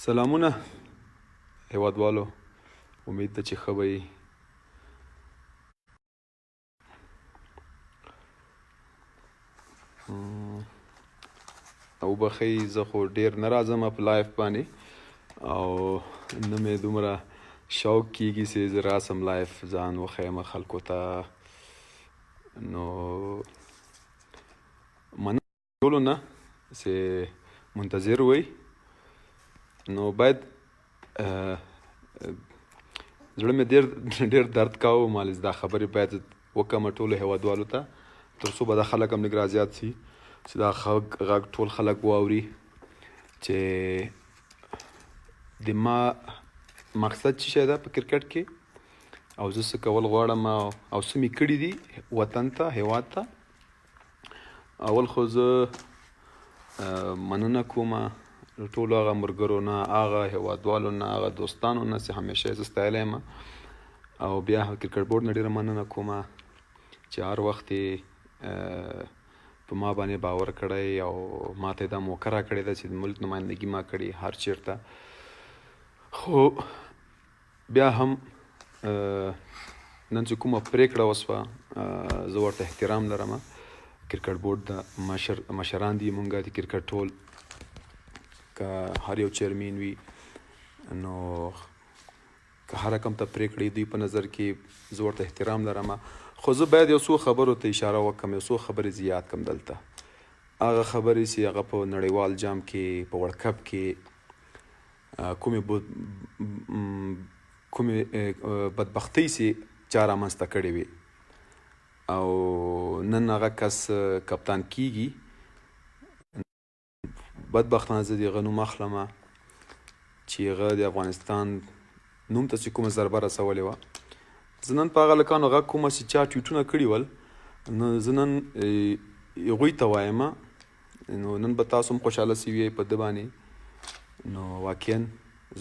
سلامونه هیوادوالو، امید ده چې ښه به یې. وبښئ زه خو ډېر نه راځم په لایف باندې او نه مې دومره شوق کېږي چې زه راسم لایف ځان وښیم خلکو ته. نو مننه ټولو نه چې منتظر وئ. نو باید زړه مې ډېر درد کاوه، مالې دا خبرې باید وکړم ټولو هیوادوالو ته، تر څو به دا خلک هم لږ رازیات شي چې دا غږ ټول خلک واوري چې د ما مقصد څه شی ده په کرکټ کې او زه څه کول غواړم او څه مې کړي دي وطن ته، هیواد ته. اول خو زه مننه کوم ټولو هغه ملګرو نه، هغه هیوادوالو نه، هغه دوستانو نه چې همیشه یې زه ستایلی یم. او بیا کرکټ بورډ نه ډېره مننه کوم چې هر وخت یې په ما باندې باور کړی او ما ته دا موقع راکړې ده چې د ملک نمایندګي ما کړې هر چېرته. خو بیا هم نن چې کومه پرېکړه وسوه زه ورته احترام لرم. کرکټ بورډ د مشران دي مونږ د کرکټ ټول، که هر یو چیرمین وي نو که هر رقم ته پرېکړې دوی په نظر کې زه ورته احترام لرم. خو زه باید یو څو خبرو ته اشاره وکړم، یو څو خبرې زیات کړم دلته. هغه خبرې چې هغه په نړیوال جام کې په ورلډ کپ کې کومې بدبختۍ چې چا رامنځته کړې وي او نن هغه کس کپتان کیږي. بدبختانه زه د هغه نوم اخلم چې هغه د افغانستان نوم ته چې کومه ضربه رسولې وه. زه نن په هغه هلکانو غږ کوم چې چا ټویټونه کړي ول، نو زه نن هغوی ته وایم نو نن به تاسو هم خوشحاله سوي په ده باندې. نو واقعا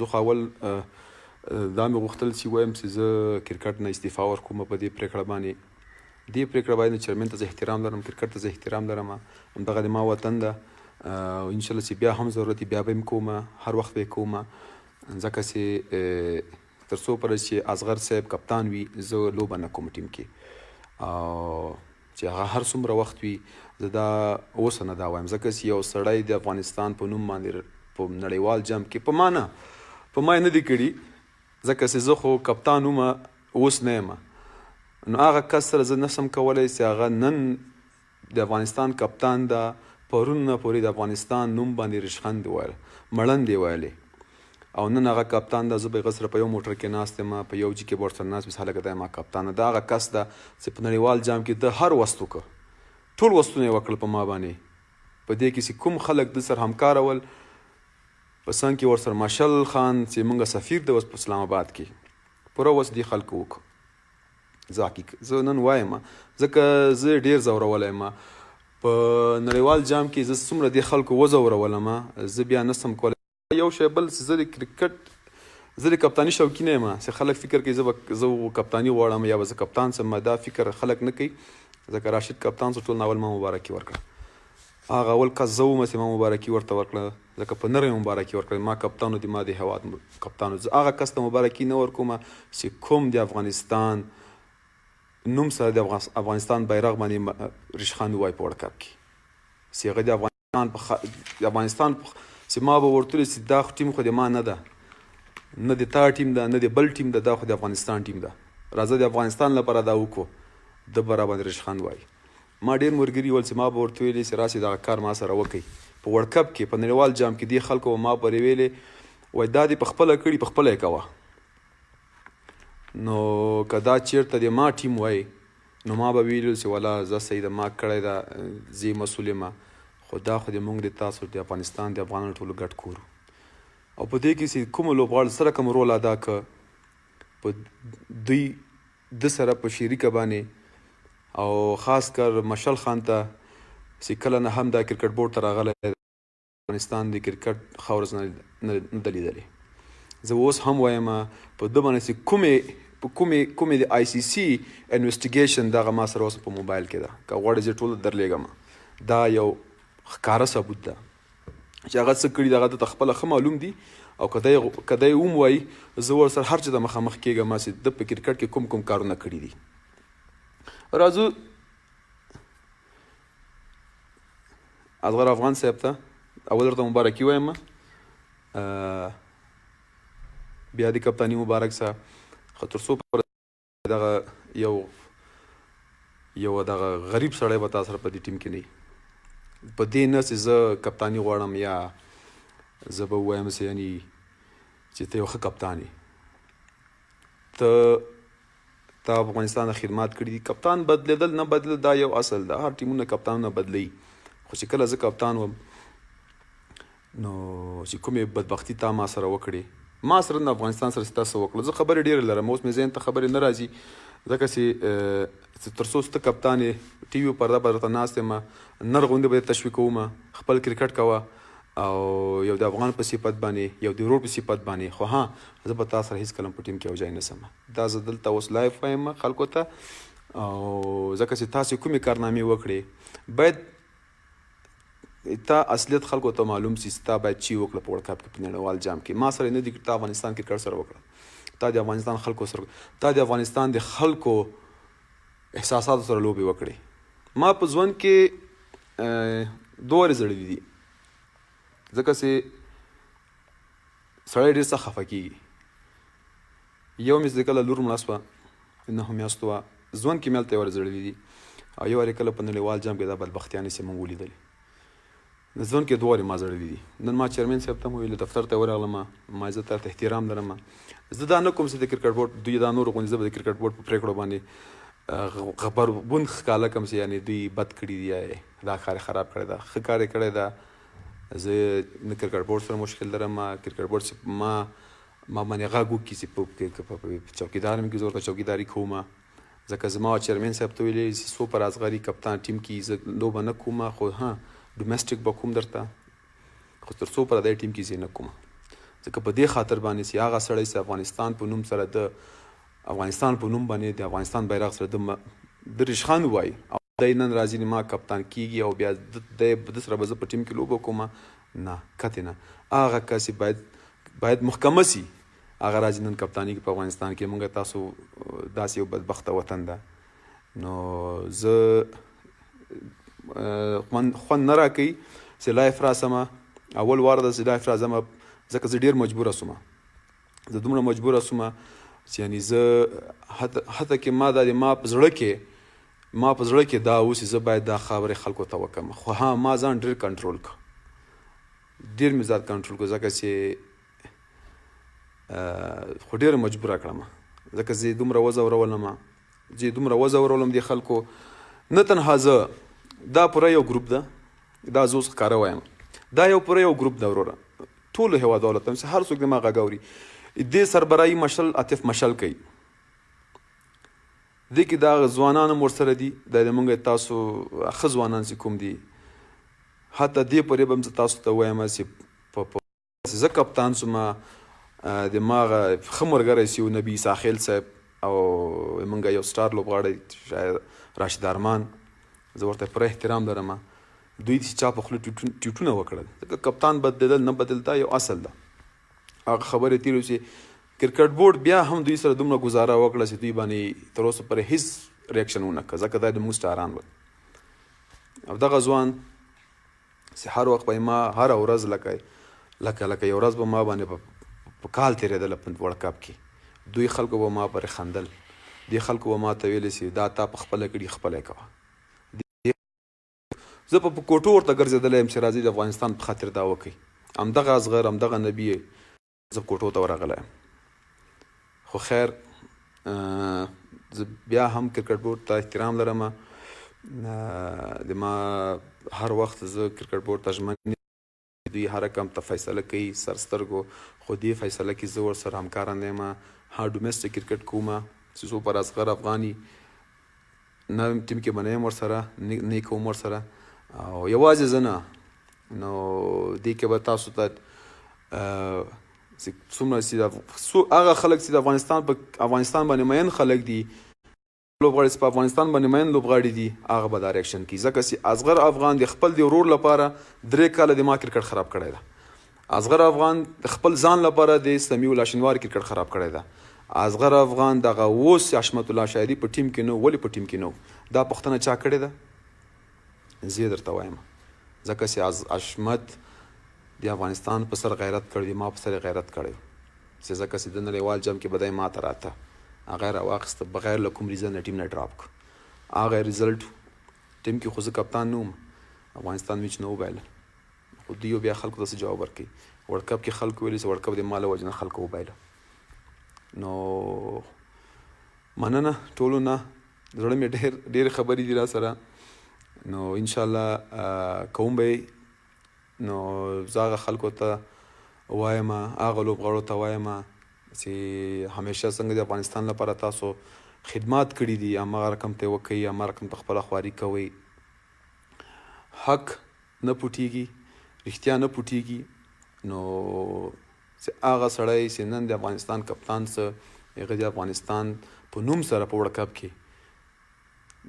زه خو اول دا مې غوښتل چې وایم چې زه کرکټ نه استعفا ورکوم په دې پرېکړه باندې. دې پرېکړه باندې چیرمین ته زه احترام لرم، کرکټ ته زه احترام لرم، همدغه د ما وطن ده او انشاءالله چې بیا هم ضرورت بیا به یې کوم، هر وخت به یې کوم، ځکه چې تر څو پورې چې اصغر صاحب کپتان وي زه لوبه نه کوم ټیم کې، او چې هغه هر څومره وخت وي زه دا اوس نه دا وایم، ځکه چې یو سړی د افغانستان په نوم باندې په نړیوال جام کې په ما نه دي کړي، ځکه چې زه خو کپتان ومه اوس نه یم. نو هغه کس سره زه نشم کولی چې هغه نن د افغانستان کپتان ده، پرون نه پورې د افغانستان نوم باندې رخشند ویل، مړند یې ویلې، او نن هغه کپتان ده. زه به یې هغه سره په یو موټر کې ناست یم، په یو جي کې به ورسره ناست وي، هلکه دا ما کپتان ده. دا هغه کس ده چې په نړیوال جام کې د هر وست وکړه، ټول وستونه یې وکړل په ما باندې. په دې کې چې کوم خلک د سره همکاره ول، په څنګ کې ورسره ماشل خان چې موږ سفیر دی اوس په اسلام آباد کې، پوره وس دې خلکو وکړو. زه نن وایم ځکه زه ډېر ځورولی یم په نړیوال جام کې، زه څومره دې خلکو وځورولم زه بیا نسم کولی. یو شی بل چې زه د کرکټ زه د کپتاني شوقي نه یم چې خلک فکر کوي زه کپتاني غواړم یا به زه کپتان شم. دا فکر خلک نه کوي، ځکه راشد کپتان څو ټول اول ما مبارکي ورکړه. هغه اول کس زه وم چې ما مبارکي ورته ورکړه، ځکه په نره یې مبارکي ورکړه. ما کپتانو د ما د هېواد کپتانو زه هغه کس ته مبارکي نه ورکوم چې کوم د افغانستان نوم سره د افغانستان بیرغ باندې رخشند وای په ورلډ کپ کې، چې هغه د افغانستان چې ما به ورته ویل چې دا ټیم خو د ما نه ده، نه د تا ټیم ده، نه د بل ټیم ده، دا خو د افغانستان ټیم ده، راځه د افغانستان لپاره دا وکړو، ده به را باندې رخشند وای. ما ډېر ملګري ول چې ما به ورته ویلې چې راسئ دغه کار ما سره وکړئ په ورلډ کپ کې، په نړیوال جام کې. دې خلکو به ما پرې ویلې وایي دا دې په خپله کړي، په خپله یې کوه. نو که دا چېرته د ما ټیم وای نو ما به ویلو چې والا زه صحیح ده، ما کړی ده، زه یې مسؤل یم، خو دا خو د موږ د تاسو د افغانستان د افغانانو ټولو ګډ کور. او په دې کې چې کومو لوبغاړو سره کوم رول ادا که په دوی د سره په شریکه باندې، او خاص کر مشل خان ته چې کله نه هم دا کرکټ بورډ ته راغلی افغانستان د کرکټ خاورز نه ده لیدلې. زه اوس هم وایم په ده باندې چې کومې د آی سی سی انویسټیګیشن دغه ما سره اوس په موبایل کې ده، که غواړې زه ټوله درلیږم. دا یو ښکاره ثبوت ده چې هغه څه کړي د هغه ته خپله ښه معلوم دي، او که دی هم وایي زه ورسره هر څه د مخامخ کېږم چې د په کرکټ کې کوم کارونه کړي دي. راځو اصغر افغان صاحب ته اول درته مبارکي وایم، بیا د کپتاني مبارک سه. خو تر څو دغه یو دغه غریب سړی به تا سره په دې ټیم کې نه وي، په دې نه چې زه کپتاني غواړم یا زه به ووایم چې یعنې چې ته یو ښه کپتان یې. تا افغانستان خدمات کړي دي. کپتان بدلېدل نه بدلېدل دا یو اصل ده، هر ټیمونه کپتانونه بدلوي. خو چې کله زه کپتان وم نو چې کومې بدبختي تا ما سره وکړې، ما سره د افغانستان سره چې تاسو وکړه، زه خبرې ډېرې لرم، اوس مې ذهن ته خبرې نه راځي ځکه چې تر څو ته کپتان یې ټي وي پرده به درته ناست یم، نر غوندې به تشویقوم، خپل کرکټ کوه او یو د افغان په صفت باندې یو د ورور په صفت باندې. خو ها زه به تا سره هېڅ کله په ټیم کې یو ځای نه سم. دا زه دلته اوس لایف وایم خلکو ته، او ځکه چې تاسې کومې کارنامې وکړې باید تا اصلیت خلکو ته معلوم سي. تا باید چی وکړه په ورلډ کپ کې په نړیوال جام کې. ما سره نه دي تا افغانستان کرکټ سره وکړه، تا د افغانستان خلکو سره، تا د افغانستان د خلکو احساساتو سره لوبې وکړې. ما په ژوند کې دوه ورځې زړې دي ځکه چې سړی ډېر سخت خفه کېږي. یو مې چې کله لور مړه شوه 9 میاشتو وه، ژوند کې مې هلته یو ورځ زړلي دي، او یو وارې کله په نړیوال جام کې دا بدبختیانې چې موږ ولیدلې. ژوند کې دوه وارې ما زړلي دي. نن ما چیرمن صاحب ته ویلي دفتر ته ورغلم، ما زه تا ته احترام لرم، زه دا نه کوم چې د کرکټ بورډ دوی دا نور غوندې زه به د کرکټ بورډ په پرېکړو باندې غبرګون ښکاره کړم چې یعنې دوی بد کړي دي یا دا کار یې خراب کړی ده. ښه کار یې کړی ده. زه نه کرکټ بورډ سره مشکل لرم، کرکټ بورډ چې ما باندې غږ وکړي چې په چوکیدار مې کې زه ورته چوکیداري کوم، ځکه زما چیرمن صاحب ته ویلي چې څو پر اصغري کپتان ټیم کې زه لوبه نه کوم، خو ها ډومسټک به کوم درته، خو تر څو پر دې ټیم کې زه نه کوم، ځکه په دې خاطر باندې چې هغه سړی چې افغانستان په نوم سره د افغانستان په نوم باندې د افغانستان بیرغ سره د رخشند وایي او دی نن راځي ما کپتان کیږي او بیا د سره به زه په ټیم کې لوبه کوم، نه قطعا نه. هغه کس باید محکمه سي، هغه راځي نن کپتاني کې په افغانستان کې. موږ تاسو داسې یو بدبخته وطن ده، نو زه خوند نه راکوي چې لایف راسمه، اول وار ده چې لایف راځم ځکه زه ډېر مجبوره سوم، زه دومره مجبوره سوم چې یعنې زه حتی کې ما دا د ما په زړه کې دا اوس چې زه باید دا خبرې خلکو ته وکړم، خو ها ما ځان ډېر کنټرول کړ، ډېر مې ځان کنټرول کړ ځکه چې خو ډېره مجبوره کړم، ځکه زه یې دومره وځورولم دې خلکو. نه تنها زه، دا پوره یو ګروپ ده، دا زه اوس ښکاره وایم، دا یو پوره یو ګروپ ده وروره، ټولو هېوادوالو ته چې هر څوک د ما غږ اوري. دې سربراهي مشل عاطف مشل کوي، دې کې دا ځوانان هم ورسره دي، دا زموږ تاسو ښه ځوانان چې کوم دي، حتی دې پورې به هم زه تاسو ته وایم چې زه کپتان سوم، د ما هغه ښه ملګری چې نبي ساخیل صاحب او زموږ یو سټار لوبغاړی راشد ارمان، زه ورته پوره احترام لرم، دوی چې چا په خوله ټویټونه وکړل، ځکه کپتان بدلېدل نه بدل دا یو اصل ده. هغه خبرې تېرې چې کرکټ بورډ بیا هم دوی سره دومره ګزاره وکړه چې دوی باندې تر اوسه پورې هېڅ ریاکشن ونه کړه، ځکه دا د موږ سټاران ول. او دغه ځوان چې هر وخت به ما هره ورځ لکه یو ورځ به ما باندې په کال تېرېدله په ورلډ کپ کې، دوی خلکو به ما پرې خندل، دې خلکو به ما ته ویلې چې دا تا په خپله کړي خپله یې کوه. زه په کوټو ورته ګرځېدلی یم چې راځئ د افغانستان په خاطر دا وکړئ. همدغه اصغر همدغه نبي زه کوټو ته ورغلی یم. خو خیر زه بیا هم کرکټ بورډ ته احترام لرم، د ما هر وخت زه کرکټ بورډ ته ژمن، دوی هر کم ته فیصله کوي سرسترګو، خو دې فیصله کې زه ورسره همکاره نه یم. ها ډومسټک کرکټ کوم چې څو پر اصغر افغاني نه ټیم کې به نه یم ورسره، نه کوم ورسره، او یوازې زه نه، نو دې کې به تاسو ته څومره چې هغه خلک چې د افغانستان باندې مین خلک دي، لوبغاړي چې په افغانستان باندې مین لوبغاړي دي، هغه به دا ریاکشن کوي، ځکه چې اصغر افغان د خپل د ورور لپاره 3 کاله د ما کرکټ خراب کړی ده. اصغر افغان خپل ځان لپاره د سمیع الله شینواري کرکټ خراب کړی ده. اصغر افغان دغه اوس حشمت الله شاعري په ټیم کې نو، ولې په ټیم کې نو؟ دا پوښتنه چا کړې ده؟ زه درته وایم ځکه چې حشمت د افغانستان په سر غیرت کړی، ما په سر غیرت کړی چې ځکه چې د نړیوال جام کې به دی ماته راته هغه یې راواخیسته بغیر له کوم ریزن نه ټیم نه ډراپ کړ. هغه ریزلټ ټیم کې خو زه کپتان نه وم، افغانستان میچ نه وبایله، خو دوی بیا خلکو ته څه جواب ورکوي. ورلډ کپ کې خلکو ویلي چې ورلډ کپ د ما له وجې نه خلکو وبایله. نو مننه ټولو نه، زړه مې ډېرې خبرې دي را سره. نو انشاءالله کوم به نو زه هغه خلکو ته وایم، هغه لوبغاړو ته وایم چې همیشه څنګه د افغانستان لپاره تاسو خدمات کړي دي، هماغه رقم ته وکوئ، هماغه رقم ته خپله خواري کوئ. حق نه پټېږي، رښتیا نه پټېږي. نو هغه سړی چې نن د افغانستان کپتان څه هغه د افغانستان په نوم سره په وړ کپ کې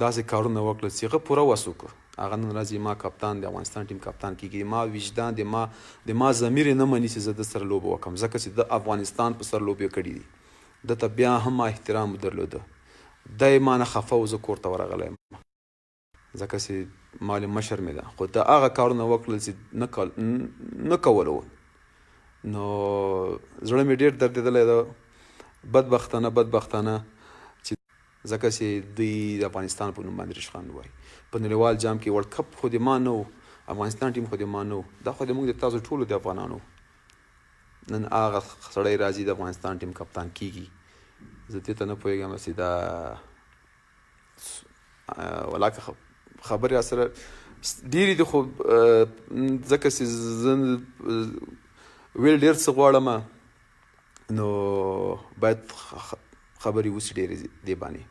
داسې کارونه وکړل چې هغه پوره وس وکړه. هغه نن ورځ ما کپتان د افغانستان ټیم کپتان کېږي. ما وجدان د ما ضمیر یې نه مني چې زه د سره لوبه وکړم، ځکه چې د افغانستان په سر لوبې کړي دي. ده ته بیا هم ما احترام درلوده، دی ما نه خفه و، زه کور ته ورغلی یم ځکه چې مال مشر مې ده، خو د هغه کارونه وکړل چې نه کولو. نو زړه مې ډېر دردېدلی ده، بدبختانه ځکه چې دوی د افغانستان په نوم باندې رخشند وایي. په نړیوال جام کې ورلډ کپ خو د ما نه و، افغانستان ټیم خو د ما نه و، دا خو زموږ د تاسو ټولو د افغانانو. نن هغه سړی راځي د افغانستان ټیم کپتان کېږي. زه دې ته نه پوهېږم چې دا ولاکه خبرې را سره ډېرې دي، خو ځکه چې زه ویل ډېر څه غواړم، نو باید خبرې وسي ډېرې دې باندې.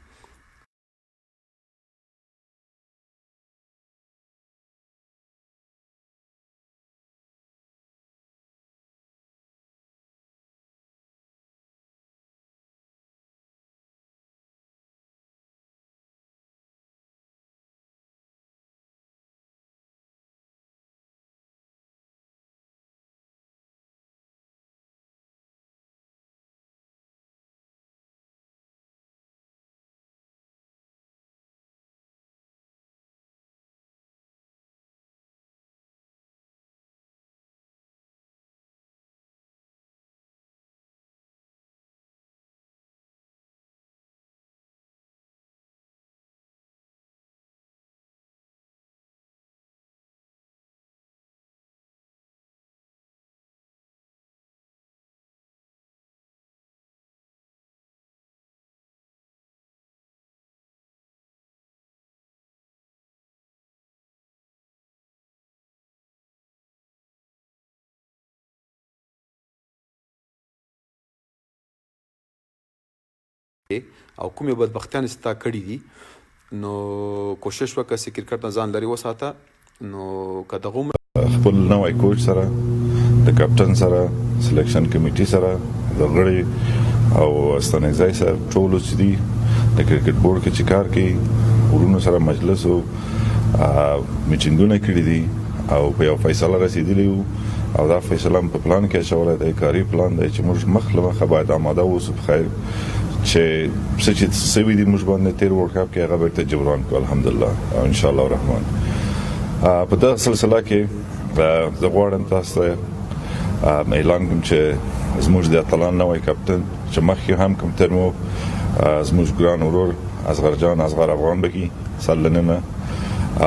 او کومې بدبختیانې چې تا کړي دي، نو کوشش وکړه چې کرکټ نه ځان لرې وساته. نو که دغومره خپل نوی کوچ سره، د کپتان سره، سلیکشن کمیټي سره، د غړي او استانګزای سره ټولو چې دي د کرکټ بورډ کې چې کار کوي، ورونو سره مجلس او میټینګونه کړي دي او په یو فیصله رسېدلي وو، او دا فیصله په پلان کې اچولی دی، کاري پلان دی چې موږ مخ له مخه باید آماده اوسو په خیر چې څه چې سوي دي موږ باندې تېر ورلډ کپ کې هغه بیرته جبران کړو الحمدلله او انشاءالله الرحمن. په دغه سلسله کې زه غواړم تاسو ته اعلان کړم چې زموږ د اتلان نوی کپتن چې مخکې هم کپتن و زموږ ګران ورور اصغر جان اصغر افغان بکي سلننه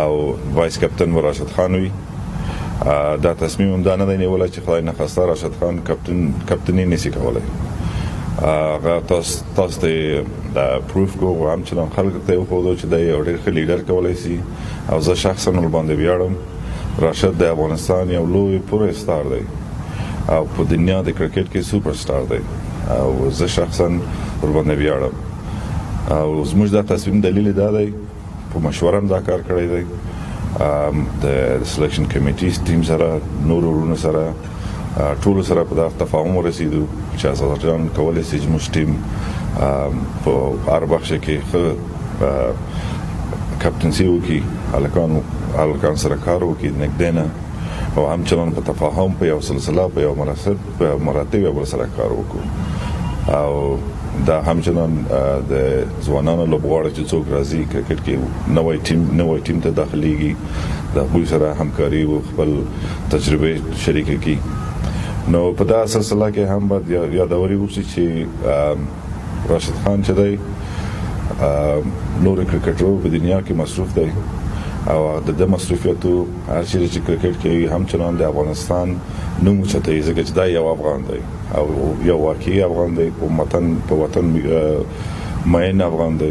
او وایس کپتن و راشد خان وي. دا تصمیم هم دا نه دی نیولی چې خدای نخواسته راشد خان کپتني نشي کولی. هغه تاسو ته دا پروف کو همچنان خلکو ته وښودو چې دی یو ډېر ښه لیډر کولی شي، او زه شخصا ورباندې ویاړم. راشد د افغانستان یو لوی پوره ستار دی او په دنیا د کرکټ کې سوپر ستار دی، او زه شخصا ورباندې ویاړم. او زموږ دا تصمیم دلیل دا دی، په مشوره هم دا کار کړی دی، د سلیکشن کمیټي ټیم سره، نورو ورونو سره، ټولو سره په دغه تفاهم ورسېدو چې اصغر جان کولی شي زموږ ټیم په هر بخشه کې ښه کپتنسي وکړي، هلکان سره کار وکړي نږدې نه، او همچنان په تفاهم په یو سلسله په یو مراتب یو سره کار وکړو او دا همچنان د ځوانانو لوبغاړو چې څوک راځي کرکټ کې نوی ټیم ته داخليږي د هغوی سره همکاري او خپل تجربه شریکه کی نو په دا سلسله کې هم باید یادوري وشي چې راشد خان چې دی نور کرکټرو په دنیا کې مصروف دی او د مصروفیتو هر چیرې چې کرکټ کې همچنان د افغانستان نوم اوچتوي ځکه چې دا یو افغان دی او یو واقعي افغان دی په وطن مین افغان دی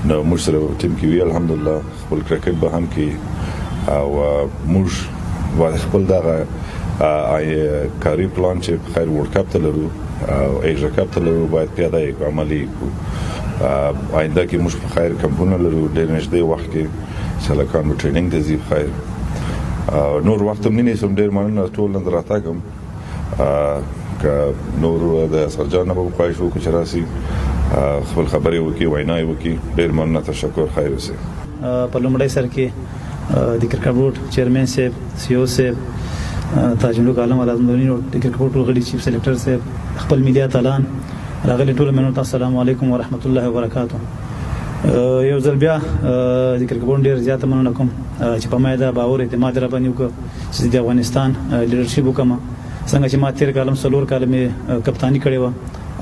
نو موږ سره ټیم کې وی الحمدلله خپل کرکټ به هم کې او موږ خپل دغه کاري پلان چې خیر ورلد کپ ته لرو او ایشیا کپ ته لرو باید پیاده یې عملي کړو آینده کې موږ په خیر کمپونه لرو ډېر نږدې وخت کې سلکان مو ټریننګ ته ځي خیر نور وخت هم نه سم ډېر مننه ټول نن راتګم که نور د اصغر جان نه به خواهش وکړو چې راسي خپل خبرې وکړي ویناوې وکړي ډېر مننه تشکر خیر اوسئ په لومړی سر کې د کرکټ بورډ چیرمن صاحب سی او صاحب تاج الملک عالم العظمدونی او د کرکټ بورډ غړي چیف سلیکټر صاحب خپل میډیا تالان راغلي ټول منو ته السلام علیکم ورحمت الله وبرکاته یو ځل بیا د کرکټ بورډ ډېر زیاته مننه کوم چې په ما دا باور اعتماد را باندې وکړ چې د افغانستان لیډرشپ وکړم څنګه چې ما تیر کالم څلور کال مې کپتانی کړې وه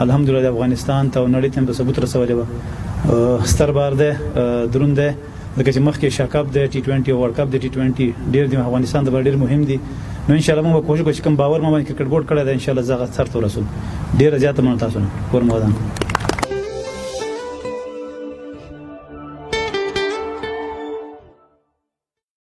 الحمدلله د افغانستان ته نړۍ ته په ثبوت رسولې وه ستر بار دی دروند دی ځکه چې مخکې ایشیا کپ دی T20 او ورلد کپ دی T20 ډېر د افغانستان د ډېر مهم دي نو ان شاء الله موږ کوشش کوو چې کوم باور ما باندې کرکټ بورډ کړی دی ان شاء الله زه هغه سر ته ورسوم ډېره زیاته مننه تاسو نه ورمودان